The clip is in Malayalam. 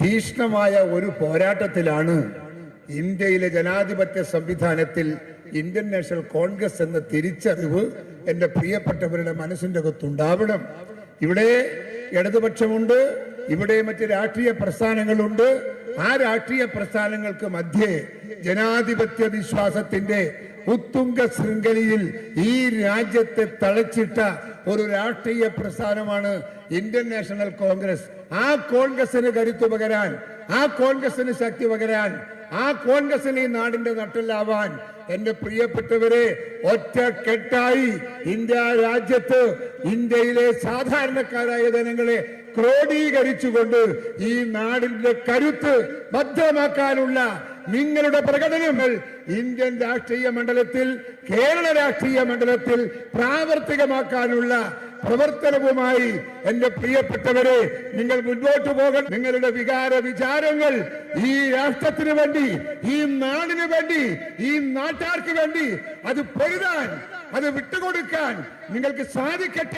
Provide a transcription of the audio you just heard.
തീക്ഷ്ണമായ ഒരു പോരാട്ടത്തിലാണ് ഇന്ത്യയിലെ ജനാധിപത്യ സംവിധാനത്തിൽ ഇന്ത്യൻ നാഷണൽ കോൺഗ്രസ് എന്ന തിരിച്ചറിവ് എൻ്റെ പ്രിയപ്പെട്ടവരുടെ മനസ്സിൻ്റെ അകത്തുണ്ടാവണം. ഇവിടെ ഇടതുപക്ഷമുണ്ട്, ഇവിടെ മറ്റ് രാഷ്ട്രീയ പ്രസ്ഥാനങ്ങളുണ്ട്. ആ രാഷ്ട്രീയ പ്രസ്ഥാനങ്ങൾക്ക് മധ്യേ ജനാധിപത്യ വിശ്വാസത്തിന്റെ ഉത്തുംഗ ശൃംഖലയിൽ ഈ രാജ്യത്തെ തളച്ചിട്ട ഒരു രാഷ്ട്രീയ പ്രസ്ഥാനമാണ് ഇന്ത്യൻ നാഷണൽ കോൺഗ്രസ്. ആ കോൺഗ്രസിന് കരുത്തു പകരാൻ, ആ കോൺഗ്രസിന് ശക്തി പകരാൻ, ആ കോൺഗ്രസിന് ഈ നാടിന്റെ നട്ടെല്ലാവാൻ എന്റെ പ്രിയപ്പെട്ടവരെ ഒറ്റക്കെട്ടായി ഇന്ത്യ രാജ്യത്ത് ഇന്ത്യയിലെ സാധാരണക്കാരായ ജനങ്ങളെ ക്രോഡീകരിച്ചുകൊണ്ട് ഈ നാടിന്റെ കരുത്ത് ഭദ്രമാക്കാനുള്ള നിങ്ങളുടെ പ്രകടനങ്ങൾ ഇന്ത്യൻ രാഷ്ട്രീയ മണ്ഡലത്തിൽ, കേരള രാഷ്ട്രീയ മണ്ഡലത്തിൽ പ്രാവർത്തികമാക്കാനുള്ള പ്രവർത്തനവുമായി എന്റെ പ്രിയപ്പെട്ടവരെ നിങ്ങൾ മുന്നോട്ട് പോകണം. നിങ്ങളുടെ വികാര വിചാരങ്ങൾ ഈ രാഷ്ട്രത്തിന് വേണ്ടി, ഈ നാടിന് വേണ്ടി, ഈ നാട്ടാർക്ക് വേണ്ടി അത് പൊരുതാൻ, അത് വിട്ടുകൊടുക്കാൻ നിങ്ങൾക്ക് സാധിക്കട്ടെ.